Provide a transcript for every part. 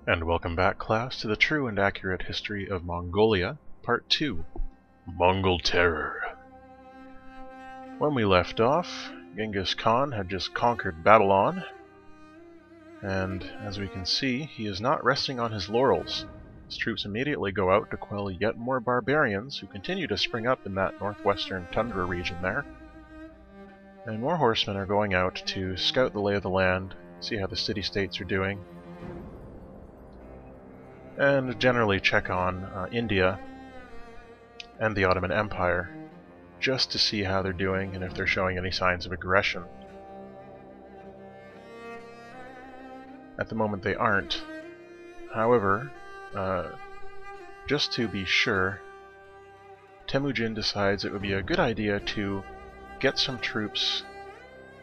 And welcome back, class, to the True and Accurate History of Mongolia, Part 2, Mongol Terror. When we left off, Genghis Khan had just conquered Babylon, and as we can see, he is not resting on his laurels. His troops immediately go out to quell yet more barbarians who continue to spring up in that northwestern tundra region there. And more horsemen are going out to scout the lay of the land, see how the city-states are doing, and generally check on India and the Ottoman Empire, just to see how they're doing and if they're showing any signs of aggression. At the moment they aren't. However, just to be sure, Temujin decides it would be a good idea to get some troops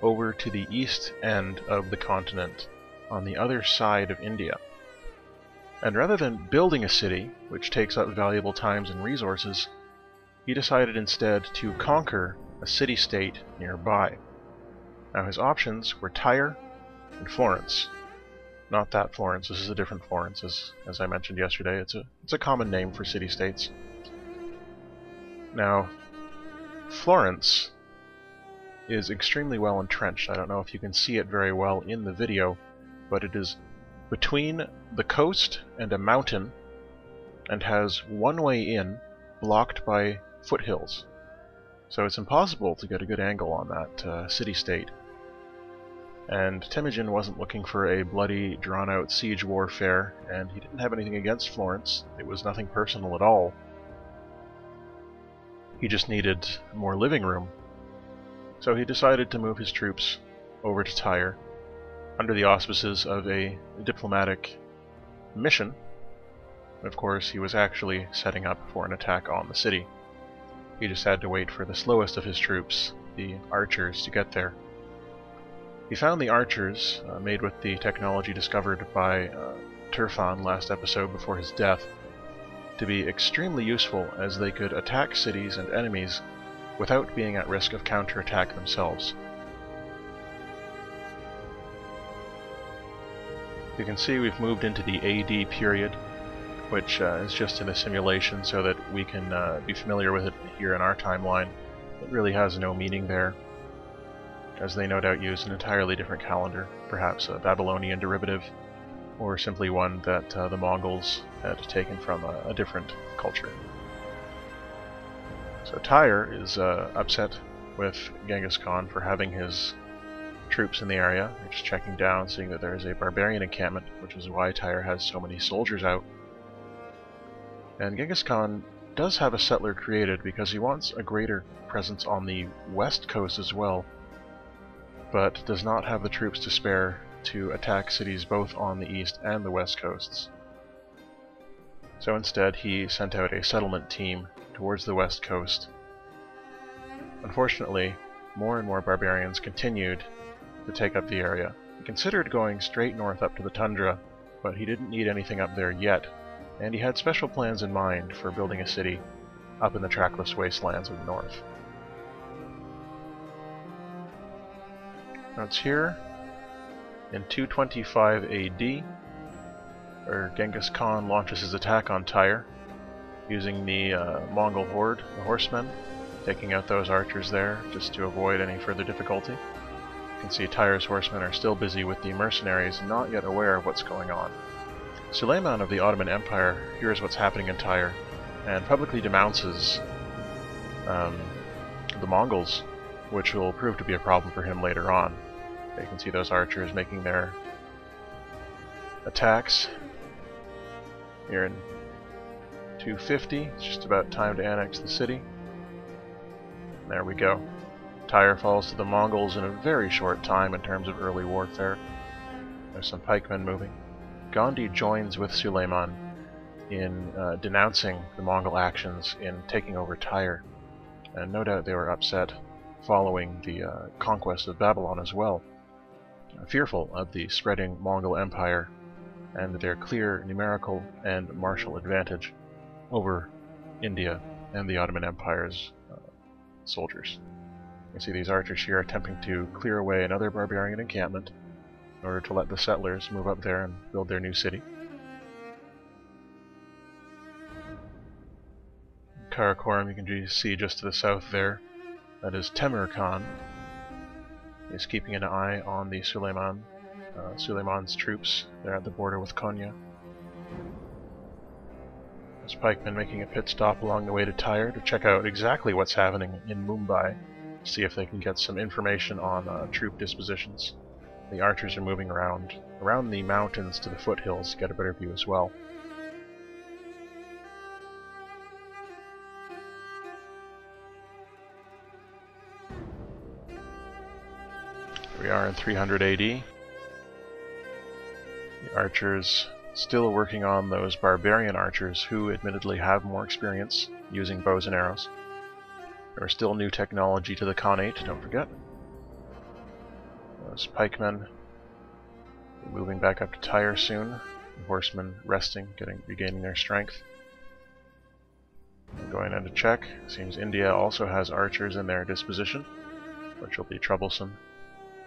over to the east end of the continent, on the other side of India. And rather than building a city, which takes up valuable times and resources, he decided instead to conquer a city-state nearby. Now his options were Tyre and Florence. Not that Florence, this is a different Florence, as I mentioned yesterday. It's a common name for city-states. Now, Florence is extremely well entrenched. I don't know if you can see it very well in the video, but it is between the coast and a mountain, and has one way in blocked by foothills. So it's impossible to get a good angle on that city-state. And Temujin wasn't looking for a bloody, drawn-out siege warfare, and he didn't have anything against Florence. It was nothing personal at all. He just needed more living room. So he decided to move his troops over to Tyre, under the auspices of a diplomatic mission. Of course, he was actually setting up for an attack on the city. He just had to wait for the slowest of his troops, the archers, to get there. He found the archers, made with the technology discovered by Turfan last episode before his death, to be extremely useful, as they could attack cities and enemies without being at risk of counterattack themselves. You can see we've moved into the AD period, which is just in a simulation so that we can be familiar with it here in our timeline. It really has no meaning there, as they no doubt use an entirely different calendar, perhaps a Babylonian derivative, or simply one that the Mongols had taken from a different culture. So Tyre is upset with Genghis Khan for having his troops in the area. They're just checking down, seeing that there is a barbarian encampment, which is why Tyre has so many soldiers out. And Genghis Khan does have a settler created because he wants a greater presence on the west coast as well, but does not have the troops to spare to attack cities both on the east and the west coasts. So instead he sent out a settlement team towards the west coast. Unfortunately, more and more barbarians continued to take up the area. He considered going straight north up to the tundra, but he didn't need anything up there yet, and he had special plans in mind for building a city up in the trackless wastelands of the north. Now it's here in 225 AD, where Genghis Khan launches his attack on Tyre, using the Mongol horde, the horsemen, taking out those archers there just to avoid any further difficulty. You can see Tyre's horsemen are still busy with the mercenaries, not yet aware of what's going on. Suleiman of the Ottoman Empire hears what's happening in Tyre, and publicly denounces the Mongols, which will prove to be a problem for him later on. You can see those archers making their attacks here in 250. It's just about time to annex the city. There we go. Tyre falls to the Mongols in a very short time in terms of early warfare. There's some pikemen moving. Gandhi joins with Suleiman in denouncing the Mongol actions in taking over Tyre, and no doubt they were upset following the conquest of Babylon as well, fearful of the spreading Mongol Empire and their clear numerical and martial advantage over India and the Ottoman Empire's soldiers. You see these archers here attempting to clear away another barbarian encampment in order to let the settlers move up there and build their new city. Karakoram, you can see just to the south there, that is Temur Khan. He's keeping an eye on the Suleiman's troops. They're at the border with Konya. There's pikemen making a pit stop along the way to Tyre to check out exactly what's happening in Mumbai, see if they can get some information on troop dispositions. The archers are moving around the mountains to the foothills to get a better view as well. Here we are in 300 AD. The archers still working on those barbarian archers who admittedly have more experience using bows and arrows. There is still new technology to the Khanate, don't forget. Those pikemen moving back up to Tyre soon. The horsemen resting, regaining their strength. Going in to check. Seems India also has archers in their disposition, which will be troublesome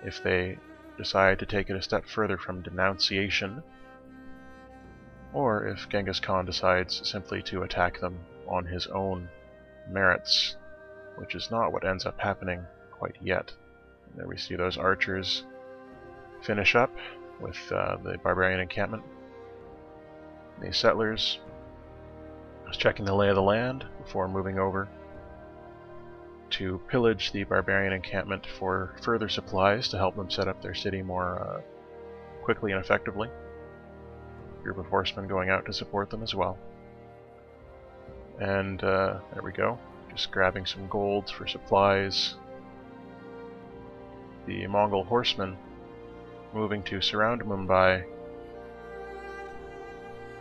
if they decide to take it a step further from denunciation, or if Genghis Khan decides simply to attack them on his own merits, which is not what ends up happening quite yet. And there we see those archers finish up with the barbarian encampment. The settlers just checking the lay of the land before moving over to pillage the barbarian encampment for further supplies to help them set up their city more quickly and effectively. A group of horsemen going out to support them as well. And there we go, just grabbing some gold for supplies. The Mongol horsemen moving to surround Mumbai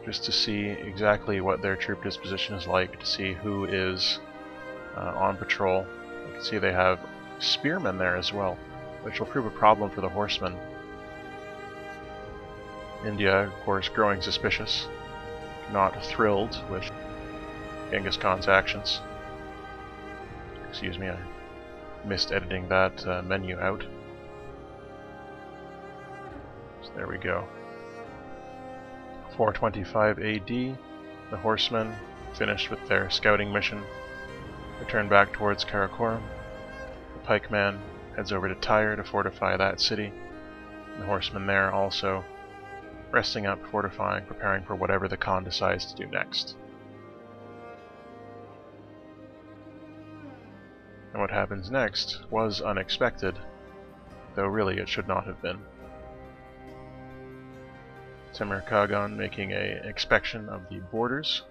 just to see exactly what their troop disposition is like, to see who is on patrol. You can see they have spearmen there as well, which will prove a problem for the horsemen. India, of course, growing suspicious, not thrilled with Genghis Khan's actions. Excuse me, I missed editing that menu out. So there we go. 425 AD, the horsemen finished with their scouting mission, return back towards Karakoram. The pikeman heads over to Tyre to fortify that city. The horsemen there also resting up, fortifying, preparing for whatever the Khan decides to do next. And what happens next was unexpected, though really it should not have been. Temur Khan making an inspection of the borders.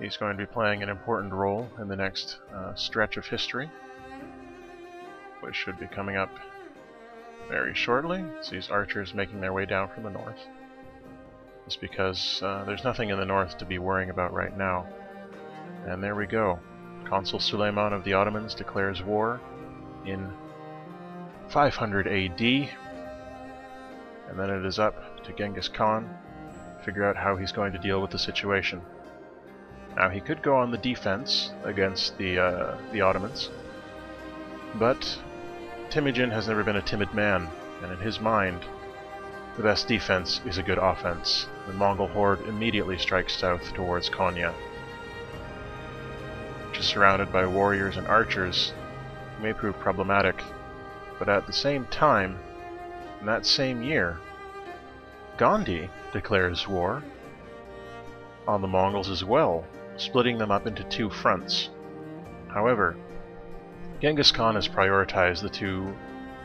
He's going to be playing an important role in the next stretch of history, which should be coming up very shortly. It's these archers making their way down from the north. It's because there's nothing in the north to be worrying about right now. And there we go. Consul Suleiman of the Ottomans declares war in 500 AD. And then it is up to Genghis Khan to figure out how he's going to deal with the situation. Now he could go on the defense against the Ottomans, but Temujin has never been a timid man, and in his mind, the best defense is a good offense. The Mongol horde immediately strikes south towards Konya, which is surrounded by warriors and archers, who may prove problematic, but at the same time, in that same year, Gandhi declares war on the Mongols as well, splitting them up into two fronts. However, Genghis Khan has prioritized the two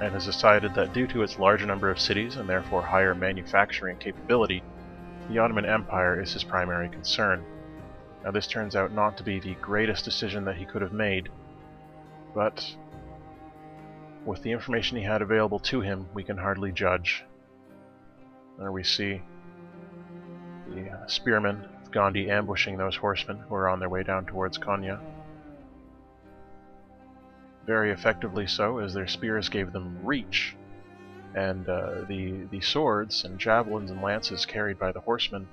and has decided that due to its larger number of cities and therefore higher manufacturing capability, the Ottoman Empire is his primary concern. Now this turns out not to be the greatest decision that he could have made, but with the information he had available to him, we can hardly judge. There we see the spearmen of Gandhi ambushing those horsemen who are on their way down towards Konya. Very effectively so, as their spears gave them reach, and the swords and javelins and lances carried by the horsemen,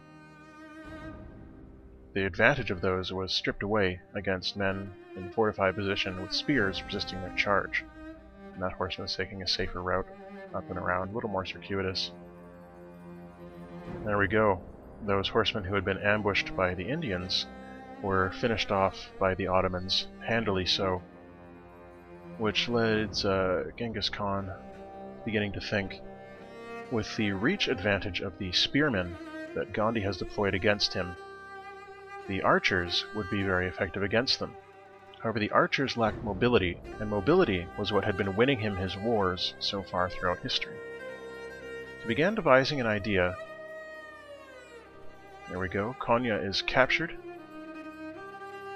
the advantage of those was stripped away against men in fortified position with spears resisting their charge. And that horseman is taking a safer route up and around, a little more circuitous. There we go. Those horsemen who had been ambushed by the Indians were finished off by the Ottomans, handily so, which led Genghis Khan beginning to think, with the reach advantage of the spearmen that Gandhi has deployed against him, the archers would be very effective against them. However, the archers lacked mobility, and mobility was what had been winning him his wars so far throughout history. He began devising an idea. There we go. Konya is captured,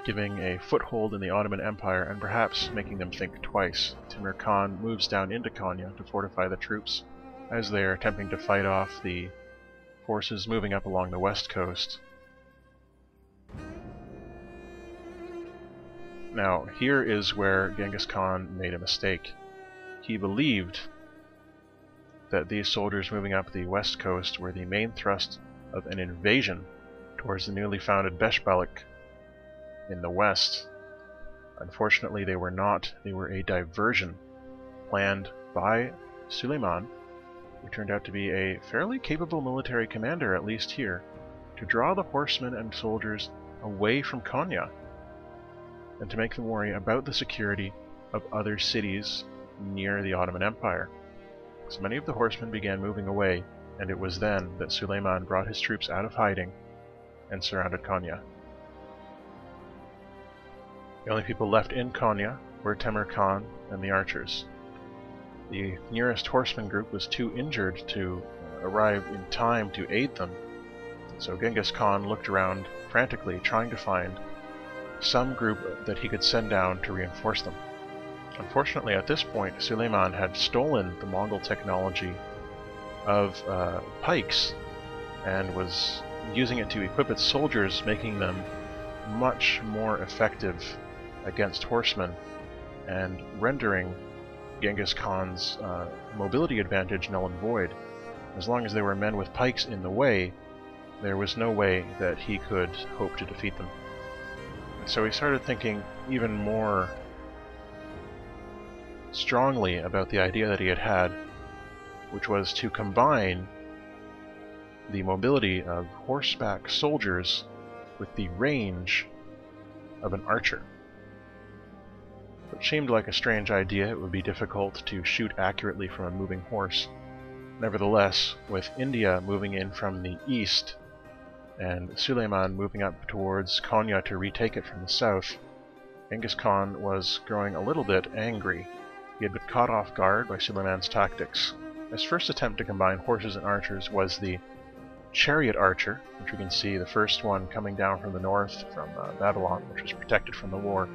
giving a foothold in the Ottoman Empire and perhaps making them think twice. Timur Khan moves down into Konya to fortify the troops as they are attempting to fight off the forces moving up along the west coast. Now, here is where Genghis Khan made a mistake. He believed that these soldiers moving up the west coast were the main thrust of an invasion towards the newly founded Beshbalik in the west. Unfortunately, they were not. They were a diversion planned by Suleiman, who turned out to be a fairly capable military commander, at least here, to draw the horsemen and soldiers away from Konya and to make them worry about the security of other cities near the Ottoman Empire. So many of the horsemen began moving away, and it was then that Suleiman brought his troops out of hiding and surrounded Konya. The only people left in Konya were Temur Khan and the archers. The nearest horseman group was too injured to arrive in time to aid them, so Genghis Khan looked around frantically, trying to find some group that he could send down to reinforce them. Unfortunately, at this point, Suleiman had stolen the Mongol technology of pikes and was using it to equip its soldiers, making them much more effective against horsemen and rendering Genghis Khan's mobility advantage null and void. As long as there were men with pikes in the way, there was no way that he could hope to defeat them. So he started thinking even more strongly about the idea that he had, which was to combine the mobility of horseback soldiers with the range of an archer. It seemed like a strange idea. It would be difficult to shoot accurately from a moving horse. Nevertheless, with India moving in from the east and Suleiman moving up towards Konya to retake it from the south, Genghis Khan was growing a little bit angry. He had been caught off guard by Suleiman's tactics. His first attempt to combine horses and archers was the chariot archer, which we can see the first one coming down from the north from Babylon, which was protected from the war.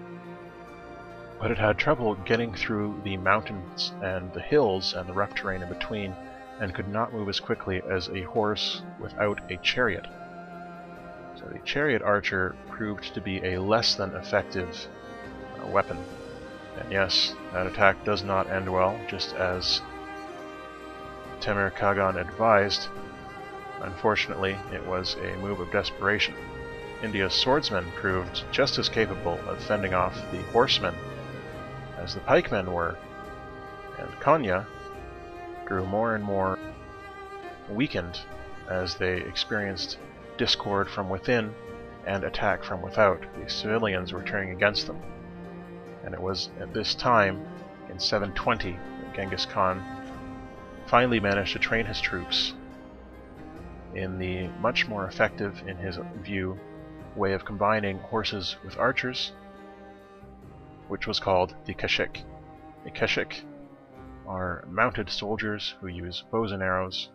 But it had trouble getting through the mountains and the hills and the rough terrain in between, and could not move as quickly as a horse without a chariot. So the chariot archer proved to be a less than effective weapon. And yes, that attack does not end well, just as Temur Khan advised. Unfortunately, it was a move of desperation. India's swordsmen proved just as capable of fending off the horsemen as the pikemen were, and Konya grew more and more weakened as they experienced discord from within and attack from without. The civilians were turning against them. And it was at this time, in 720, that Genghis Khan finally managed to train his troops in the much more effective, in his view, way of combining horses with archers, which was called the kashik. The kashik are mounted soldiers who use bows and arrows,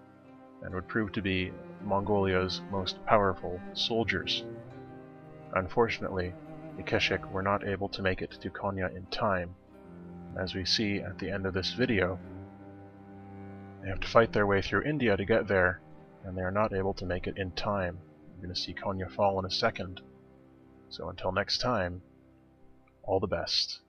and would prove to be Mongolia's most powerful soldiers. Unfortunately, the kashik were not able to make it to Konya in time. As we see at the end of this video, they have to fight their way through India to get there, and they are not able to make it in time. You're going to see Konya fall in a second. So until next time, all the best.